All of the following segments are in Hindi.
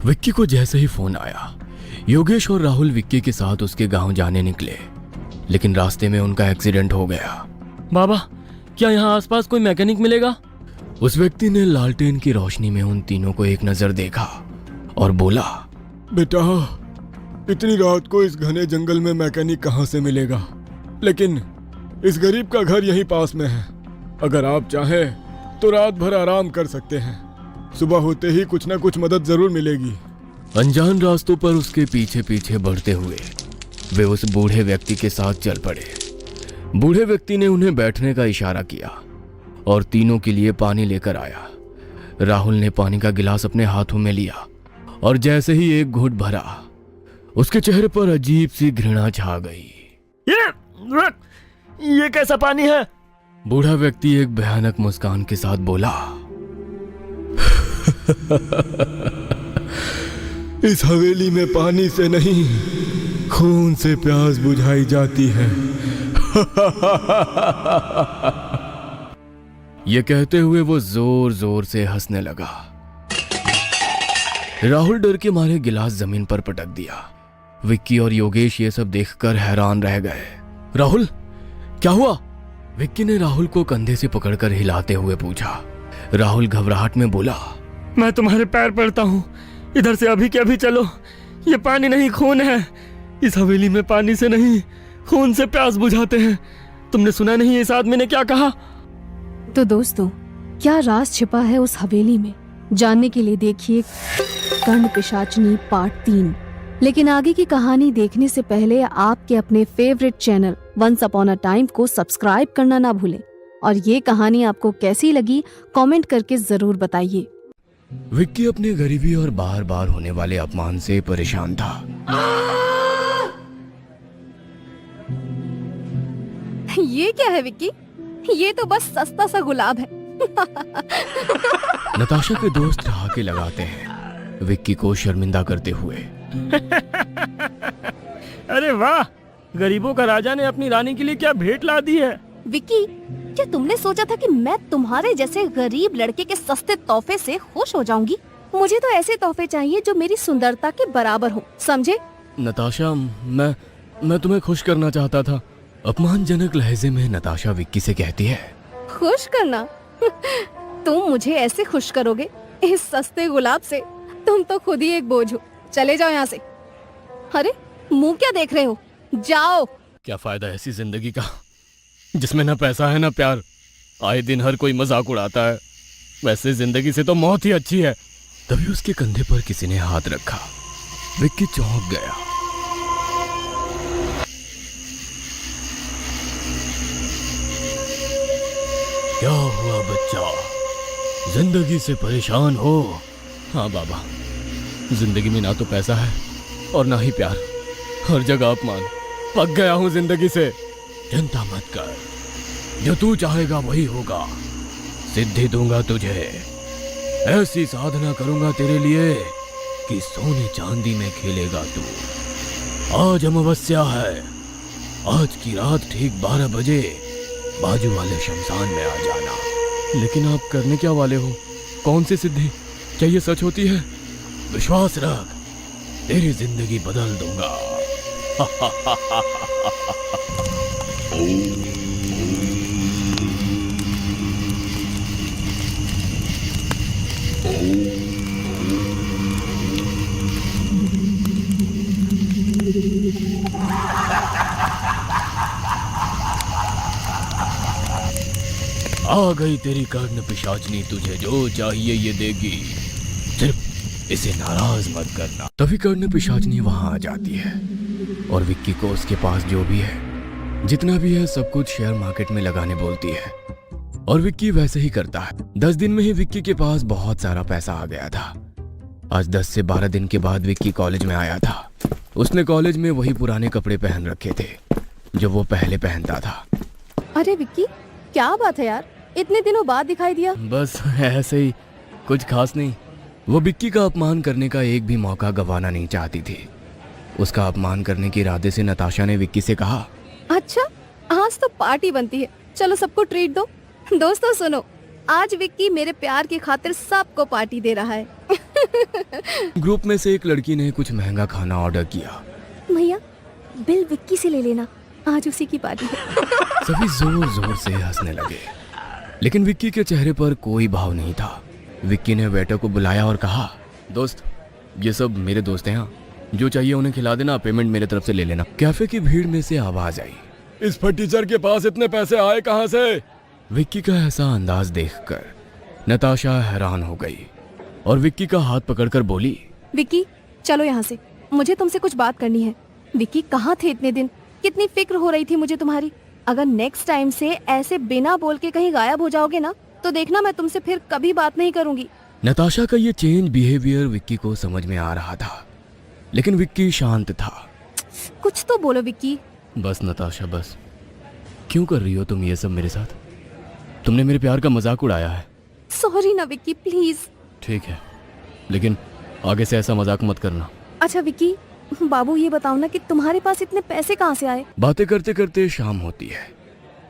विक्की को जैसे ही फोन आया, योगेश और राहुल विक्की के साथ उसके गांव जाने निकले, लेकिन रास्ते में उनका एक्सीडेंट हो गया। बाबा, क्या यहाँ आसपास कोई मैकेनिक मिलेगा? उस व्यक्ति ने लालटेन की रोशनी में उन तीनों को एक नजर देखा और बोला, बेटा, इतनी रात को इस घने जंगल में मैकेनिक कहाँ से मिलेगा? लेकिन इस गरीब का घर यहीं पास में है। अगर आप चाहें तो रात भर आराम कर सकते हैं। सुबह होते ही कुछ ना कुछ मदद जरूर मिलेगी। अनजान रास्तों पर उसके पीछे पीछे बढ़ते हुए वे उस बूढ़े व्यक्ति के साथ चल पड़े। बूढ़े व्यक्ति ने उन्हें बैठने का इशारा किया और तीनों के लिए पानी लेकर आया। राहुल ने पानी का गिलास अपने हाथों में लिया और जैसे ही एक घूंट भरा, उसके चेहरे पर अजीब सी घृणा छा गई। ये कैसा पानी है? बूढ़ा व्यक्ति एक भयानक मुस्कान के साथ बोला, इस हवेली में पानी से नहीं, खून से प्यास बुझाई जाती है। ये कहते हुए वो जोर जोर से हंसने लगा। राहुल डर के मारे गिलास जमीन पर पटक दिया। विक्की और योगेश ये सब देखकर हैरान रह गए। राहुल, क्या हुआ? विक्की ने राहुल को कंधे से पकड़कर हिलाते हुए पूछा। राहुल घबराहट में बोला, मैं तुम्हारे पैर पड़ता हूँ, इधर से अभी के अभी चलो। ये पानी नहीं, खून है। इस हवेली में पानी से नहीं, खून से प्यास बुझाते हैं। तुमने सुना नहीं इस आदमी ने क्या कहा? तो दोस्तों, क्या राज छिपा है उस हवेली में, जानने के लिए देखिए कर्ण पिशाचनी पार्ट 3। लेकिन आगे की कहानी देखने से पहले आपके अपने favourite channel once upon a time को सब्सक्राइब करना ना भूलें। और ये कहानी आपको कैसी लगी कमेंट करके जरूर बताइए। विक्की अपने गरीबी और बार बार होने वाले अपमान से परेशान था। ये क्या है विक्की? ये तो बस सस्ता सा गुलाब है। नताशा के दोस्त ठहाके लगाते हैं विक्की को शर्मिंदा करते हुए। अरे वाह, गरीबों का राजा ने अपनी रानी के लिए क्या भेंट ला दी है। विक्की, क्या तुमने सोचा था कि मैं तुम्हारे जैसे गरीब लड़के के सस्ते तोहफे से खुश हो जाऊंगी? मुझे तो ऐसे तोहफे चाहिए जो मेरी सुंदरता के बराबर हो, समझे? नताशा, मैं तुम्हें खुश करना चाहता था। अपमानजनक लहजे में नताशा विक्की से कहती है, खुश करना? तुम मुझे ऐसे खुश करोगे इस सस्ते गुलाब से? तुम तो खुद ही एक बोझ हो। चले जाओ यहाँ से। अरे मुंह क्या देख रहे हो? जाओ। क्या फायदा ऐसी जिंदगी का जिसमें ना पैसा है ना प्यार। आए दिन हर कोई मजाक उड़ाता है। वैसे जिंदगी से तो मौत ही अच्छी है। तभी उसके कंधे पर किसी ने हाथ रखा। विक्की चौंक गया। क्या हुआ बच्चा, जिंदगी से परेशान हो? हाँ बाबा, जिंदगी में ना तो पैसा है और ना ही प्यार, हर जगह अपमान। पक गया हूं जिंदगी से। चिंता मत कर, जो तू चाहेगा वही होगा। सिद्धि दूंगा तुझे, ऐसी साधना करूंगा तेरे लिए कि सोने चांदी में खेलेगा तू। आज अमावस्या है। आज की रात ठीक 12 बजे बाजू वाले शमशान में आ जाना। लेकिन आप करने क्या वाले हो? कौन सी सिद्धि? क्या ये सच होती है? विश्वास रख, तेरी जिंदगी बदल दूंगा। आ गई तेरी कर्ण पिशाचनी, तुझे जो चाहिए ये देगी, सिर्फ इसे नाराज मत करना। तभी कर्ण पिशाचनी वहां आ जाती है और विक्की को उसके पास जो भी है, जितना भी है, सब कुछ शेयर मार्केट में लगाने बोलती है। और विक्की वैसे ही करता है। 10 दिन में ही विक्की के पास बहुत सारा पैसा आ गया था। आज 10 से 12 दिन के बाद विक्की कॉलेज में आया था। उसने कॉलेज में वही पुराने कपड़े पहन रखे थे जो वो पहले पहनता था। अरे विक्की, क्या बात है यार, इतने दिनों बाद दिखाई दिया? बस ऐसे ही, कुछ खास नहीं। वो विक्की का अपमान करने का एक भी मौका गंवाना नहीं चाहती थी। उसका अपमान करने के इरादे से नताशा ने विक्की से कहा, अच्छा, आज तो पार्टी बनती है, चलो सबको ट्रीट दो। दोस्तों सुनो, आज विक्की मेरे प्यार की खातिर सबको पार्टी दे रहा है। ग्रुप में से एक लड़की ने कुछ महंगा खाना ऑर्डर किया। भैया बिल विक्की से ले लेना, आज उसी की पार्टी है। सभी जोर जोर से हंसने लगे, लेकिन विक्की के चेहरे पर कोई भाव नहीं था। विक्की ने वेटर को बुलाया और कहा, दोस्त ये सब मेरे दोस्त हैं, जो चाहिए उन्हें खिला देना, पेमेंट मेरे तरफ से ले लेना। कैफे की भीड़ में से आवाज आई, इस फटीचर के पास इतने पैसे आए कहाँ से? विक्की का ऐसा अंदाज देखकर नताशा हैरान हो गई और विक्की का हाथ पकड़कर बोली, विक्की चलो यहाँ से, मुझे तुमसे कुछ बात करनी है। विक्की कहाँ थे इतने दिन? कितनी फिक्र हो रही थी मुझे तुम्हारी। अगर नेक्स्ट टाइम से ऐसे बिना बोल के कहीं गायब हो जाओगे ना, तो देखना मैं तुमसे फिर कभी बात नहीं करूंगी। नताशा का ये चेंज बिहेवियर विक्की को समझ में आ रहा था, लेकिन विक्की शांत था। कुछ तो बोलो विक्की। बस नताशा बस, क्यों कर रही हो तुम ये सब मेरे साथ? तुमने मेरे प्यार का मजाक उड़ाया है। सॉरी ना विक्की, प्लीज। ठीक है, लेकिन आगे से ऐसा मजाक मत करना। अच्छा विक्की, बाबू ये बताओ ना कि तुम्हारे पास इतने पैसे कहाँ से आए? बातें करते करते शाम होती है।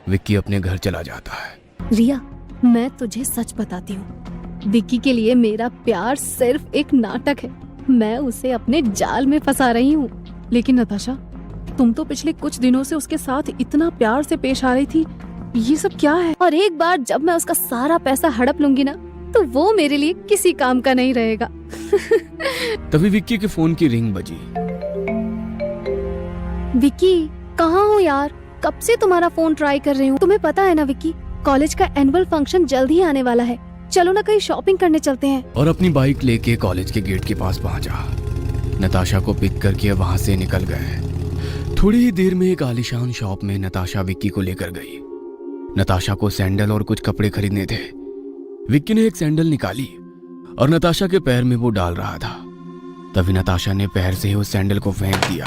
विक्की अपने घर चला जाता है। रिया, मैं तुझे सच बताती हूँ, विक्की के लिए मेरा प्यार सिर्फ एक नाटक है। मैं उसे अपने जाल में फंसा रही हूँ। लेकिन नताशा, तुम तो पिछले कुछ दिनों से उसके साथ इतना प्यार से पेश आ रही थी, ये सब क्या है? और एक बार जब मैं उसका सारा पैसा हड़प लूंगी ना, तो वो मेरे लिए किसी काम का नहीं रहेगा। तभी विक्की के फोन की रिंग बजी। विक्की कहाँ हो यार? कब से तुम्हारा फोन ट्राई कर रही हूँ। तुम्हें पता है ना विक्की, कॉलेज का एनुअल फंक्शन जल्द ही आने वाला है। चलो ना कहीं शॉपिंग करने चलते हैं। और अपनी बाइक लेके कॉलेज के गेट के पास पहुंचा। नताशा को पिक करके वहां से निकल गए। थोड़ी ही देर में एक आलीशान शॉप में नताशा विक्की को लेकर गई। नताशा को सैंडल और कुछ कपड़े खरीदने थे। विक्की ने एक सैंडल निकाली और नताशा के पैर में वो डाल रहा था। तभी नताशा ने पैर से ही उस सैंडल को फेंक दिया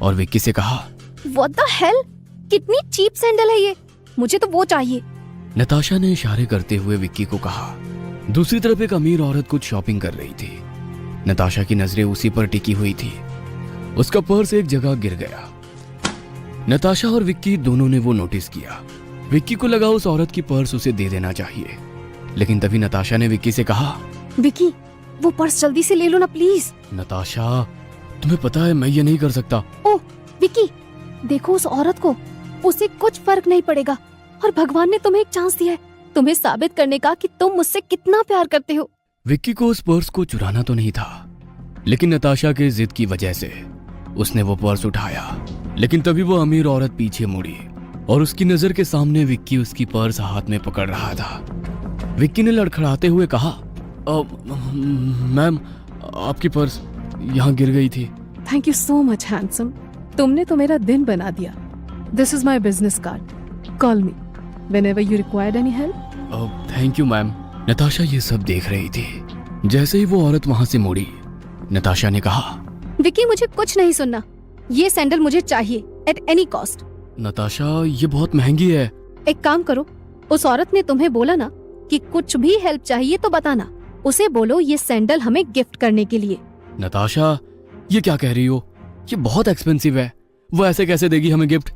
और विक्की से कहा, What the hell? कितनी चीप सैंडल है ये, मुझे तो वो चाहिए। नताशा ने इशारे करते हुए विक्की को कहा। दूसरी तरफ एक अमीर औरत कुछ शॉपिंग कर रही थी। नताशा की नजरें उसी पर टिकी हुई थी। उसका पर्स एक जगह गिर गया। नताशा और विक्की दोनों ने वो नोटिस किया। विक्की को लगा उस औरत की पर्स उसे दे देना चाहिए, लेकिन तभी नताशा ने विक्की से कहा, विक्की वो पर्स जल्दी से ले लो ना प्लीज। नताशा तुम्हें पता है मैं ये नहीं कर सकता। ओह विक्की, देखो उस औरत को, उसे कुछ फर्क नहीं पड़ेगा और भगवान ने तुम्हें एक चांस दिया है, तुम्हें साबित करने का कि तुम मुझसे कितना प्यार करते हो। विक्की को उस पर्स को चुराना तो नहीं था, लेकिन नताशा के जिद की वजह से उसने वो पर्स उठाया। लेकिन तभी वो अमीर औरत पीछे मुड़ी और उसकी नजर के सामने विक्की उसकी पर्स हाथ में पकड़ रहा था। विक्की ने लड़खड़ाते हुए कहा, मैम आपकी पर्स यहाँ गिर गई थी। Thank you so much handsome, तुमने तो मेरा दिन बना दिया। This is my business card, call me whenever you required any help. Thank you ma'am. Natasha ये सब देख रही थी। जैसे ही वो औरत वहां से मुड़ी, नताशा ने कहा, विक्की मुझे कुछ नहीं सुनना, ये सैंडल मुझे चाहिए एट एनी कॉस्ट। नताशा ये बहुत महंगी है। एक काम करो, उस औरत ने तुम्हें बोला ना कि कुछ भी हेल्प चाहिए तो बताना, उसे बोलो ये सैंडल हमें गिफ्ट करने के लिए। नताशा ये क्या कह रही हो? ये बहुत एक्सपेंसिव है, वो ऐसे कैसे देगी हमें गिफ्ट?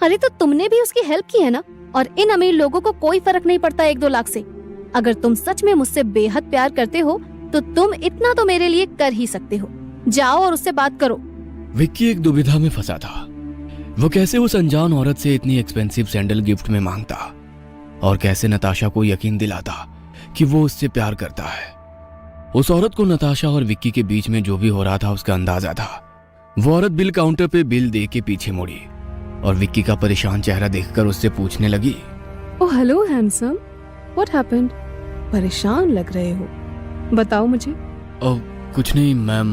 अरे तो तुमने भी उसकी हेल्प की है ना, और इन अमीर लोगों को कोई फर्क नहीं पड़ता 1-2 लाख से। अगर तुम सच में मुझसे बेहद प्यार करते हो तो तुम इतना तो मेरे लिए कर ही सकते हो। जाओ और उससे बात करो। विक्की एक दुविधा में फंसा था। वो कैसे उस अनजान औरत से इतनी एक्सपेंसिव सैंडल गिफ्ट में मांगता और कैसे नताशा को यकीन दिलाता कि वो उससे प्यार करता है। उस औरत को नताशा और विक्की के बीच में जो भी हो रहा था उसका अंदाजा था। वो औरत बिल काउंटर पे बिल दे के पीछे मुड़ी और विक्की का परेशान चेहरा देखकर उससे पूछने लगी, oh hello handsome, what happened? परेशान लग रहे हो, बताओ मुझे। कुछ नहीं मैम,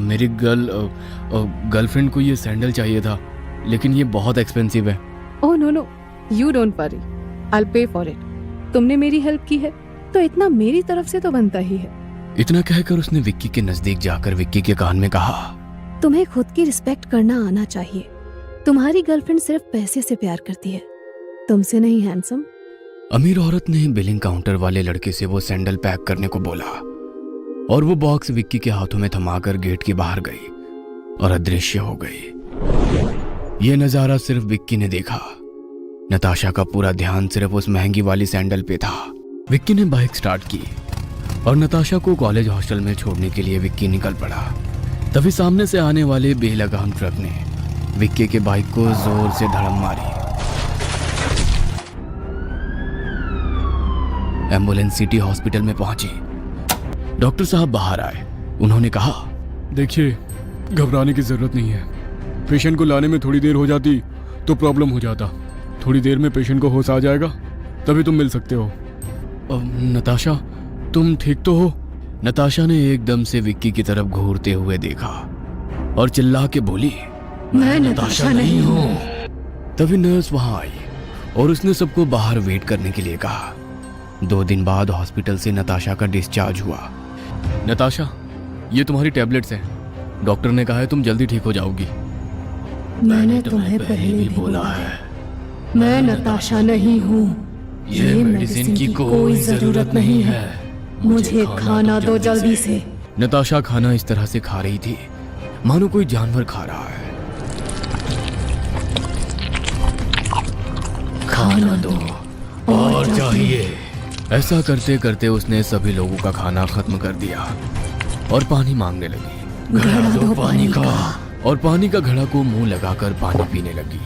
मेरी गर्लफ्रेंड को ये सैंडल चाहिए था, लेकिन ये बहुत एक्सपेंसिव है। Oh no no, you don't worry, I will pay for it. तुमने मेरी हेल्प की है तो इतना मेरी तरफ से तो बनता ही है। इतना कहकर उसने विक्की के नजदीक जाकर विक्की के कान में कहा, तुम्हें खुद की रिस्पेक्ट करना आना चाहिए। तुम्हारी गर्लफ्रेंड सिर्फ पैसे से प्यार करती है, तुमसे नहीं हैंडसम। अमीर औरत ने बिलिंग काउंटर वाले लड़के से वो सैंडल पैक करने को बोला और वो बॉक्स विक्की के हाथों में थमाकर गेट के बाहर गई और अदृश्य हो गई। ये नजारा सिर्फ विक्की ने देखा। नताशा का पूरा ध्यान सिर्फ उस महंगी वाली सैंडल पे था। विक्की ने बाइक स्टार्ट की और नताशा को कॉलेज हॉस्टल में छोड़ने के लिए विक्की निकल पड़ा। तभी सामने से आने वाले बेलगाम ट्रक ने विक्की के बाइक को जोर से धड़म मारी। एम्बुलेंस सिटी हॉस्पिटल में पहुंची। डॉक्टर साहब बाहर आए। उन्होंने कहा, देखिए, घबराने की जरूरत नहीं है। पेशेंट को लाने में थोड़ी देर हो जाती तो प्रॉब्लम हो जाता। थोड़ी देर में पेशेंट को होश आ जाएगा, तभी तुम मिल सकते हो। नताशा, तुम ठीक तो हो? नताशा ने एकदम से विक्की की तरफ घूरते हुए देखा और चिल्ला के बोली, मैं नताशा नहीं हूँ। तभी नर्स वहां आई और उसने सबको बाहर वेट करने के लिए कहा। 2 दिन बाद हॉस्पिटल से नताशा का डिस्चार्ज हुआ। नताशा, ये तुम्हारी टैबलेट्स हैं। डॉक्टर ने कहा है तुम जल्दी ठीक हो जाओगी। मैंने तुम्हें पहले भी बोला है, मैं नताशा नहीं हूँ। ये मेडिसिन की कोई जरूरत नहीं है। मुझे खाना दो जल्दी से। नताशा खाना इस तरह से खा रही थी मानो कोई जानवर खा रहा है। खाना दो और चाहिए। ऐसा करते करते उसने सभी लोगों का खाना खत्म कर दिया और पानी मांगने लगी। घड़ा दो पानी का। और पानी का घड़ा को मुंह लगाकर पानी पीने लगी।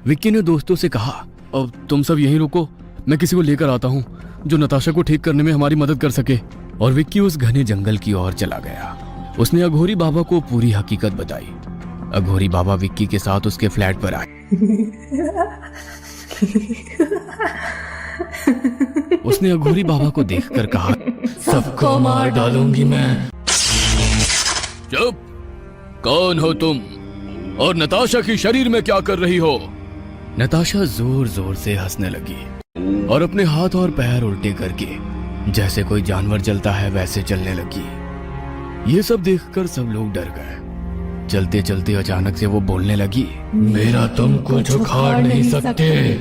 विक्की ने दोस्तों से कहा, अब तुम सब यहीं रुको, मैं किसी को लेकर आता हूँ जो नताशा को ठीक करने में हमारी मदद कर सके। और विक्की उस घने जंगल की ओर चला गया। उसने अघोरी बाबा को पूरी हकीकत बताई। अघोरी बाबा विक्की के साथ उसके फ्लैट पर आए। उसने अघोरी बाबा को देखकर कहा, सबको मार डालूंगी मैं। चुप! कौन हो तुम और नताशा की शरीर में क्या कर रही हो? नताशा जोर जोर से हंसने लगी और अपने हाथ और पैर उल्टे करके जैसे कोई जानवर चलता है वैसे चलने लगी। ये सब देखकर सब लोग डर गए। चलते चलते अचानक से वो बोलने लगी, मेरा तुम कुछ उखाड़ नहीं सकते,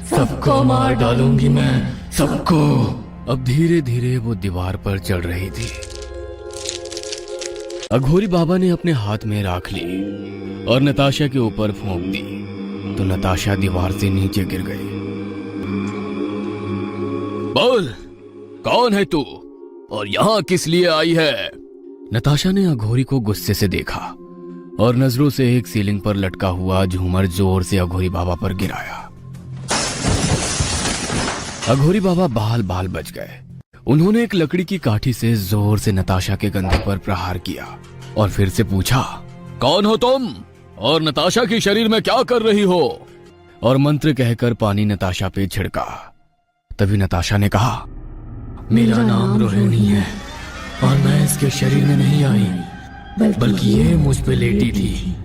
सबको मार डालूंगी मैं, सबको। अब धीरे धीरे वो दीवार पर चढ़ रही थी। अघोरी बाबा ने अपने हाथ में राख ली और नताशा के ऊपर फूंक दी तो नताशा दीवार से नीचे गिर गई। बोल, कौन है तू और यहाँ किस लिए आई है? नताशा ने अघोरी को गुस्से से देखा और नजरों से एक सीलिंग पर लटका हुआ झूमर जोर से अघोरी बाबा पर गिराया। अघोरी बाबा बाल बाल बच गए। उन्होंने एक लकड़ी की काठी से जोर से नताशा के कंधे पर प्रहार किया और फिर से पूछा, कौन हो तुम और नताशा की शरीर में क्या कर रही हो? और मंत्र कहकर पानी नताशा पे छिड़का। तभी नताशा ने कहा, मेरा नाम रोहिणी है और मैं इसके शरीर में नहीं आई, बल्कि ये मुझ पे लेटी थी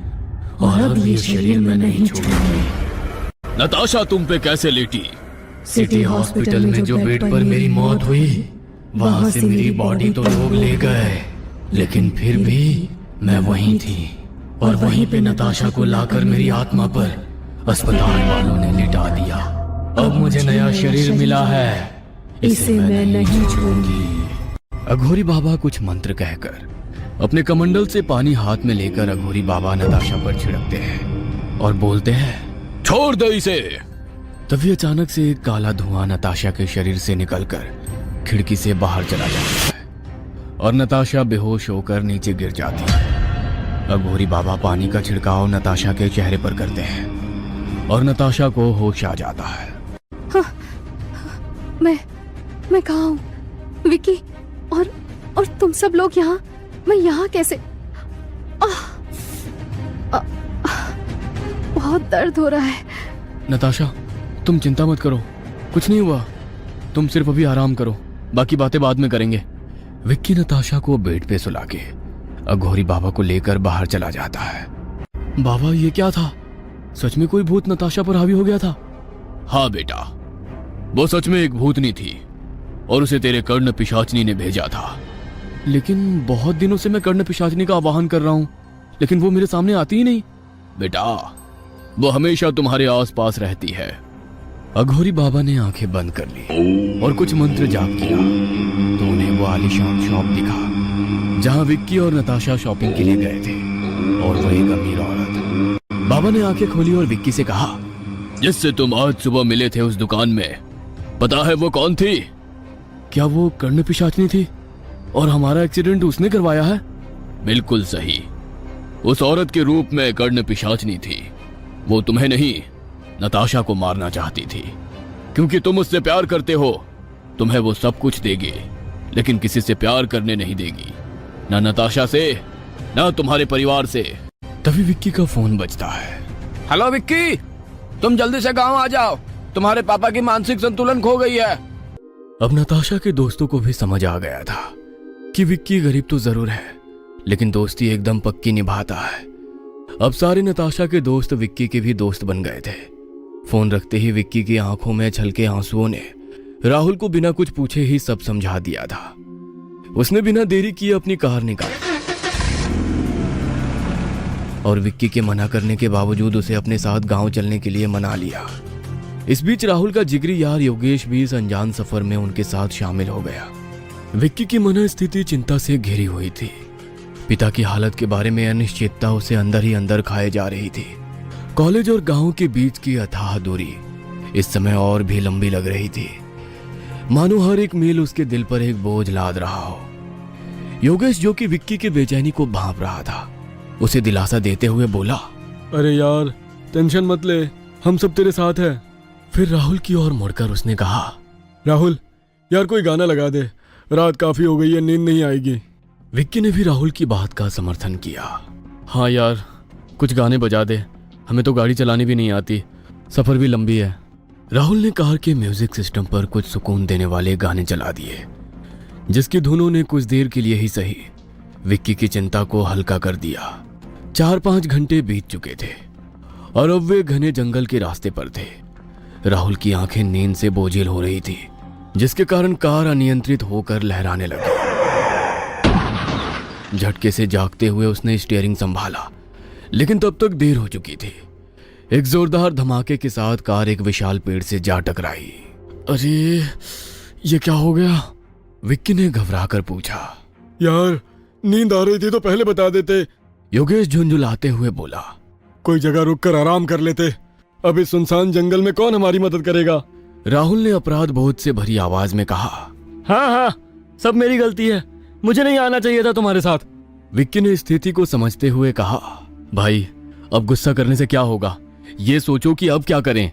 और अब ये शरीर में नहीं छोड़ूंगी। नताशा तुम पे कैसे लेटी? सिटी हॉस्पिटल में जो बेड पर मेरी मौत हुई वहां से मेरी बॉडी तो लोग ले गए, लेकिन फिर भी मैं वहीं थी और वहीं पे नताशा को लाकर मेरी आत्मा पर अस्पताल वालों ने लिटा दिया। अब मुझे नया शरीर मिला है, इसे मैं नहीं छोड़ूंगी। अघोरी बाबा कुछ मंत्र कहकर अपने कमंडल से पानी हाथ में लेकर अघोरी बाबा नताशा पर छिड़कते हैं और बोलते हैं, छोड़ दे इसे। तभी अचानक से एक काला धुआं नताशा के शरीर से निकलकर खिड़की से बाहर चला जाता है और नताशा बेहोश होकर नीचे गिर जाती है। अघोरी बाबा पानी का छिड़काव नताशा के चेहरे पर करते हैं और नताशा को होश आ जाता है। हाँ, मैं कहाँ हूँ? विक्की और तुम सब लोग यहाँ? मैं यहाँ कैसे? बहुत दर्द हो रहा है। नताशा, तुम चिंता मत करो, कुछ नहीं हुआ। तुम सिर्फ अभी आराम करो, बाकी बातें बाद में करेंगे। विक्की नताशा को बेड पे सुला के अघोरी बाबा को लेकर बाहर चला जाता है। बाबा, ये क्या था? सच में कोई भूत नताशा पर हावी हो गया था? हाँ बेटा, वो सच में एक भूतनी थी और उसे तेरे कर्ण पिशाचनी ने भेजा था। लेकिन बहुत दिनों से मैं कर्ण पिशाचनी का आवाहन कर रहा हूँ, लेकिन वो मेरे सामने आती ही नहीं। बेटा, वो हमेशा तुम्हारे आसपास रहती है। अघोरी बाबा ने आंखें बंद कर ली और कुछ मंत्र जाप किया तो उन्हें वो आलीशान शॉप दिखा जहां विक्की और नताशा शॉपिंग के लिए गए थे और वो एक अमीर औरत। बाबा ने आंखें खोली और विक्की से कहा, जिससे तुम आज सुबह मिले थे उस दुकान में, पता है वो कौन थी? क्या वो कर्ण पिशाचनी थी और हमारा एक्सीडेंट उसने करवाया है? बिल्कुल सही, उस औरत के रूप में कर्ण पिशाचनी थी। वो तुम्हें नहीं, नताशा को मारना चाहती थी, क्योंकि तुम उससे प्यार करते हो। तुम्हें वो सब कुछ देगी, लेकिन किसी से प्यार करने नहीं देगी, ना नताशा से, ना तुम्हारे परिवार से। तभी विक्की का फोन बजता है। हेलो विक्की, तुम जल्दी से गांव आ जाओ, तुम्हारे पापा की मानसिक संतुलन खो गई है। अब नताशा के दोस्तों को भी समझ आ गया था कि विक्की गरीब तो जरूर है, लेकिन दोस्ती एकदम पक्की निभाता है। अब सारे नताशा के दोस्त विक्की के भी दोस्त बन गए थे। फोन रखते ही विक्की की आंखों में छलके आंसुओं ने राहुल को बिना कुछ पूछे ही सब समझा दिया था। उसने बिना देरी किए अपनी कार निकाली और विक्की के मना करने के बावजूद उसे अपने साथ गांव चलने के लिए मना लिया। इस बीच राहुल का जिगरी यार योगेश भी इस अनजान सफर में उनके साथ शामिल हो गया। विक्की की मनस्थिति चिंता से घिरी हुई थी। पिता की हालत के बारे में अनिश्चितता उसे अंदर ही अंदर खाए जा रही थी। कॉलेज और गांव के बीच की अथाह दूरी इस समय और भी लंबी लग रही थी, मानो हर एक मील उसके दिल पर एक बोझ लाद रहा हो। योगेश, जो कि विक्की की बेचैनी को भांप रहा था, उसे दिलासा देते हुए बोला, अरे यार टेंशन मत ले, हम सब तेरे साथ हैं। फिर राहुल की ओर मुड़कर उसने कहा, राहुल यार कोई गाना लगा दे, रात काफी हो गई है, नींद नहीं आएगी। विक्की ने भी राहुल की बात का समर्थन किया। हाँ यार, कुछ गाने बजा दे, हमें तो गाड़ी चलानी भी नहीं आती, सफर भी लंबी है। राहुल ने कार के म्यूजिक सिस्टम पर कुछ सुकून देने वाले गाने चला दिए, जिसकी धुनों ने कुछ देर के लिए ही सही विक्की की चिंता को हल्का कर दिया। 4-5 घंटे बीत चुके थे और अब वे घने जंगल के रास्ते पर थे। राहुल की आंखें नींद से बोझिल हो रही थी, जिसके कारण कार अनियंत्रित होकर लहराने लगी। झटके से जागते हुए उसने स्टीयरिंग संभाला, लेकिन तब तक देर हो चुकी थी। एक जोरदार धमाके के साथ कार एक विशाल पेड़ से जा टकराई। अरे ये क्या हो गया? विक्की ने घबराकर पूछा। यार नींद आ रही थी तो पहले बता देते। योगेश झुंझुलाते हुए बोला, कोई जगह रुककर आराम कर लेते, अब इस सुनसान जंगल में कौन हमारी मदद करेगा? राहुल ने अपराध बोध से भरी आवाज में कहा। हाँ हाँ, सब मेरी गलती है, मुझे नहीं आना चाहिए था तुम्हारे साथ। विक्की ने स्थिति को समझते हुए कहा, भाई अब गुस्सा करने से क्या होगा, ये सोचो कि अब क्या करें।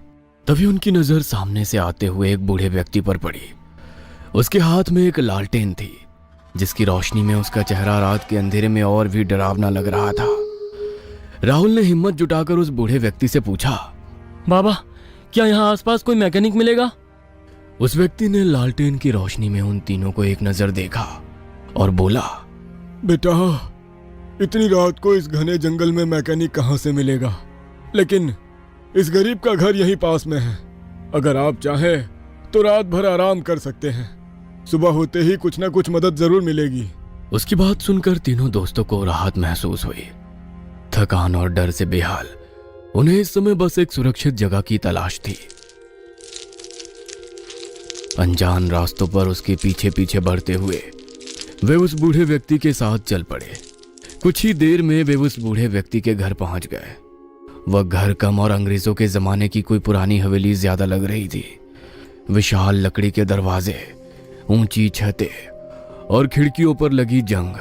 तभी उनकी नजर सामने से आते हुए एक बूढ़े व्यक्ति पर पड़ी। उसके हाथ में एक लालटेन थी, जिसकी रोशनी में उसका चेहरा रात के अंधेरे में और भी डरावना लग रहा था। राहुल ने हिम्मत जुटाकर उस बूढ़े व्यक्ति से पूछा, बाबा क्या यहाँ आसपास कोई मैकेनिक मिलेगा? उस व्यक्ति ने लालटेन की रोशनी में उन तीनों को एक नजर देखा और बोला, बेटा इतनी रात को इस घने जंगल में मैकेनिक कहाँ से मिलेगा, लेकिन इस गरीब का घर यहीं पास में है। अगर आप चाहें तो रात भर आराम कर सकते हैं, सुबह होते ही कुछ ना कुछ मदद जरूर मिलेगी। उसकी बात सुनकर तीनों दोस्तों को राहत महसूस हुई। थकान और डर से बेहाल उन्हें इस समय बस एक सुरक्षित जगह की तलाश थी। अनजान रास्तों पर उसके पीछे पीछे बढ़ते हुए वे उस बूढ़े व्यक्ति के साथ चल पड़े। कुछ ही देर में वे उस बूढ़े व्यक्ति के घर पहुंच गए। वह घर कम और अंग्रेजों के जमाने की कोई पुरानी हवेली ज्यादा लग रही थी। विशाल लकड़ी के दरवाजे, ऊंची छतें और खिड़कियों पर लगी जंग,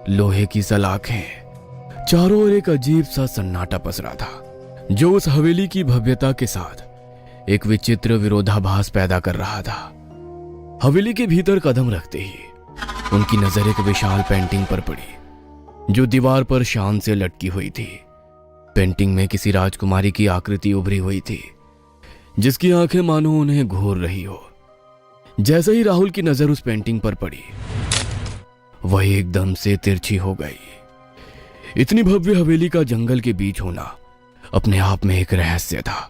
लोहे की सलाखें, चारों ओर एक अजीब सा सन्नाटा पसरा था, जो उस हवेली की भव्यता के साथ एक विचित्र विरोधाभास पैदा कर रहा था। हवेली के भीतर कदम रखते ही उनकी नजर एक विशाल पेंटिंग पर पड़ी, जो दीवार पर शान से लटकी हुई थी। पेंटिंग में किसी राजकुमारी की आकृति उभरी हुई थी, जिसकी आंखें मानो उन्हें घूर रही हो। जैसे ही राहुल की नजर उस पेंटिंग पर पड़ी, वह एकदम से तिरछी हो गई। इतनी भव्य हवेली का जंगल के बीच होना अपने आप में एक रहस्य था,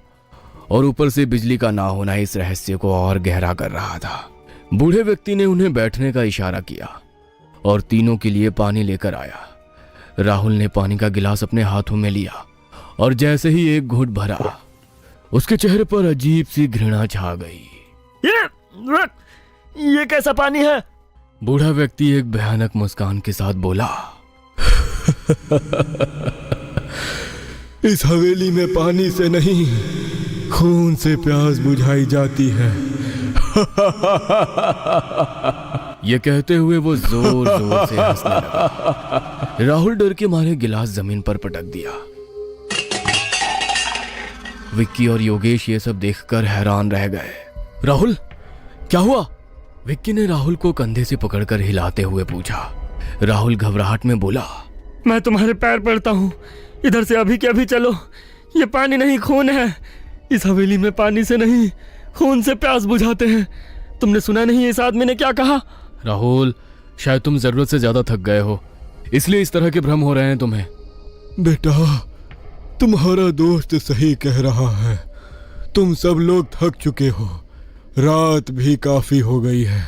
और ऊपर से बिजली का ना होना इस रहस्य को और गहरा कर रहा था। बूढ़े व्यक्ति ने उन्हें बैठने का इशारा किया और तीनों के लिए पानी लेकर आया। राहुल ने पानी का गिलास अपने हाथों में लिया और जैसे ही एक घूंट भरा, उसके चेहरे पर अजीब सी घृणा छा गई। ये कैसा पानी है? बूढ़ा व्यक्ति एक भयानक मुस्कान के साथ बोला, इस हवेली में पानी से नहीं, खून से प्यास बुझाई जाती है। ये कहते हुए वो जोर जोर से हंसने लगा। राहुल डर के मारे गिलास जमीन पर पटक दिया। विक्की और योगेश ये सब देखकर हैरान रह गए। राहुल, क्या हुआ? विक्की ने राहुल को कंधे से पकड़कर हिलाते हुए पूछा। राहुल घबराहट में बोला, मैं तुम्हारे पैर पड़ता हूँ, इधर से अभी के अभी चलो। ये पानी नहीं, खून है। इस हवेली में पानी से नहीं, खून से प्यास बुझाते हैं। तुमने सुना नहीं इस आदमी ने क्या कहा? राहुल, शायद तुम जरूरत से ज्यादा थक गए हो, इसलिए इस तरह के भ्रम हो रहे हैं तुम्हें। बेटा, तुम्हारा दोस्त सही कह रहा है। तुम सब लोग थक चुके हो, रात भी काफी हो गई है।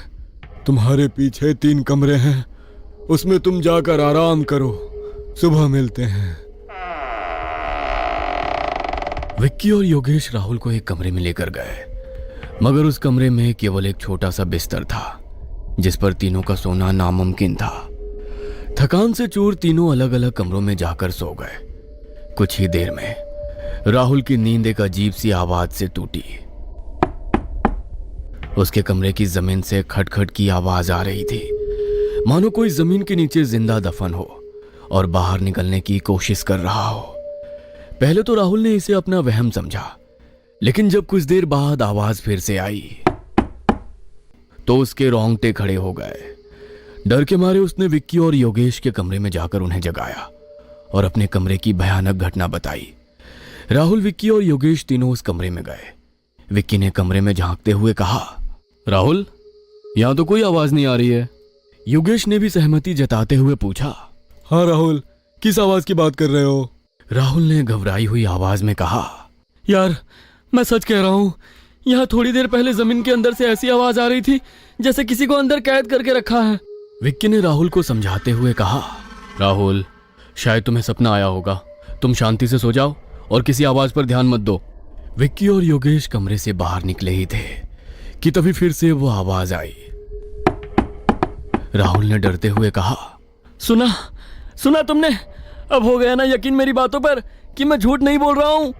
तुम्हारे पीछे 3 कमरे हैं, उसमें तुम जाकर आराम करो, सुबह मिलते हैं। विक्की और योगेश राहुल को एक कमरे में लेकर गए, मगर उस कमरे में केवल एक छोटा सा बिस्तर था जिस पर तीनों का सोना नामुमकिन था। थकान से चूर तीनों अलग अलग कमरों में जाकर सो गए। कुछ ही देर में राहुल की नींद एक अजीब सी आवाज से टूटी। उसके कमरे की जमीन से खटखट की आवाज आ रही थी, मानो कोई जमीन के नीचे जिंदा दफन हो और बाहर निकलने की कोशिश कर रहा हो। पहले तो राहुल ने इसे अपना वहम समझा, लेकिन जब कुछ देर बाद आवाज फिर से आई तो उसके रोंगटे खड़े हो गए। डर के मारे उसने विक्की और योगेश के कमरे में जाकर उन्हें जगाया और अपने कमरे की भयानक घटना बताई। राहुल, विक्की और योगेश तीनों उस कमरे में गए। विक्की ने कमरे में झांकते हुए कहा, राहुल, यहां तो कोई आवाज नहीं आ रही है। योगेश ने भी सहमति जताते हुए पूछा, हाँ राहुल, किस आवाज की बात कर रहे हो? राहुल ने घबराई हुई आवाज में कहा, यार, मैं सच कह रहा हूँ, यहाँ थोड़ी देर पहले जमीन के अंदर से ऐसी आवाज आ रही थी जैसे किसी को अंदर कैद करके रखा है। विक्की ने राहुल को समझाते हुए कहा, राहुल, शायद तुम्हें सपना आया होगा, तुम शांति से सो जाओ और किसी आवाज पर ध्यान मत दो। विक्की और योगेश कमरे से बाहर निकले ही थे कि तभी फिर से वो आवाज आई। राहुल ने डरते हुए कहा, सुना तुमने? अब हो गया ना यकीन मेरी बातों पर कि मैं झूठ नहीं बोल रहा हूँ?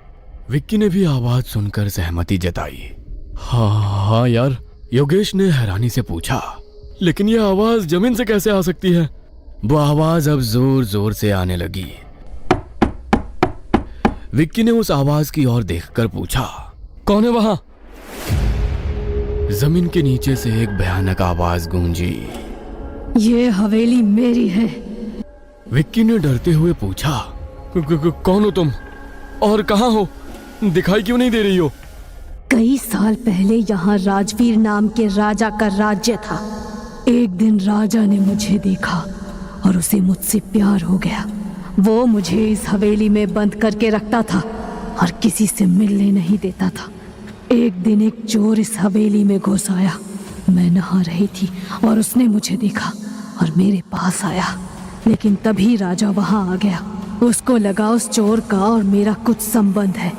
विक्की ने भी आवाज सुनकर सहमति जताई। हाँ यार, योगेश ने हैरानी से पूछा, लेकिन यह आवाज जमीन से कैसे आ सकती है? वो आवाज अब जोर जोर से आने लगी। विक्की ने उस आवाज की ओर देखकर पूछा, कौन है वहां? जमीन के नीचे से एक भयानक आवाज गूंजी। ये हवेली मेरी है। विक्की ने डरते हुए पूछा, कौन हो तुम और कहां हो? दिखाई क्यों नहीं दे रही हो? कई साल पहले यहाँ राजवीर नाम के राजा का राज्य था। एक दिन राजा ने मुझे देखा और उसे मुझसे प्यार हो गया। वो मुझे इस हवेली में बंद करके रखता था और किसी से मिलने नहीं देता था। एक दिन एक चोर इस हवेली में घुस आया। मैं नहा रही थी और उसने मुझे देखा और मेरे पास आया, लेकिन तभी राजा वहां आ गया। उसको लगा उस चोर का और मेरा कुछ संबंध है।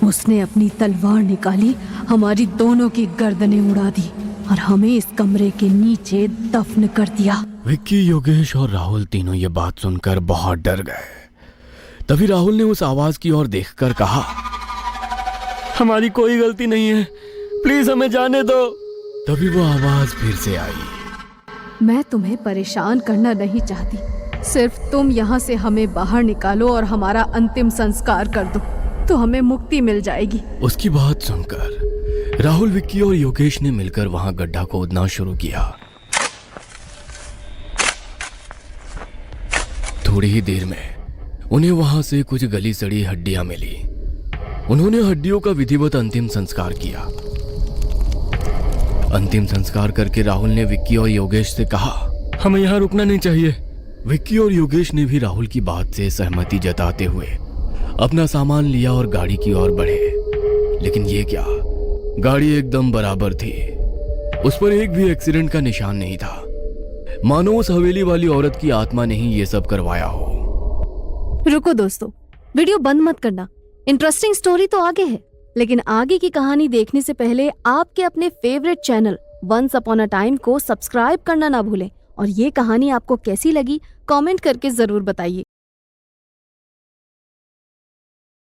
उसने अपनी तलवार निकाली, हमारी दोनों की गर्दनें उड़ा दी और हमें इस कमरे के नीचे दफन कर दिया। विक्की, योगेश और राहुल तीनों ये बात सुनकर बहुत डर गए। तभी राहुल ने उस आवाज की ओर देखकर कहा, हमारी कोई गलती नहीं है, प्लीज हमें जाने दो। तभी वो आवाज फिर से आई। मैं तुम्हें परेशान करना नहीं चाहती, सिर्फ तुम यहाँ से हमें बाहर निकालो और हमारा अंतिम संस्कार कर दो तो हमें मुक्ति मिल जाएगी। उसकी बात सुनकर राहुल, विक्की और योगेश ने मिलकर वहां गड्ढा खोदना शुरू किया। थोड़ी ही देर में उन्हें वहां से कुछ गली सड़ी हड्डियां मिली। उन्होंने हड्डियों का विधिवत अंतिम संस्कार किया। अंतिम संस्कार करके राहुल ने विक्की और योगेश से कहा, हमें यहाँ रुकना नहीं चाहिए। विक्की और योगेश ने भी राहुल की बात से सहमति जताते हुए अपना सामान लिया और गाड़ी की ओर बढ़े। लेकिन ये क्या, गाड़ी एकदम बराबर थी, उस पर एक भी एक्सीडेंट का निशान नहीं था। मानो उस हवेली वाली औरत की आत्मा ने ही ये सब करवाया हो। रुको दोस्तों, वीडियो बंद मत करना, इंटरेस्टिंग स्टोरी तो आगे है, लेकिन आगे की कहानी देखने से पहले आपके अपने favourite channel once upon a time को सब्सक्राइब करना ना भूलें और ये कहानी आपको कैसी लगी कमेंट करके जरूर बताइए।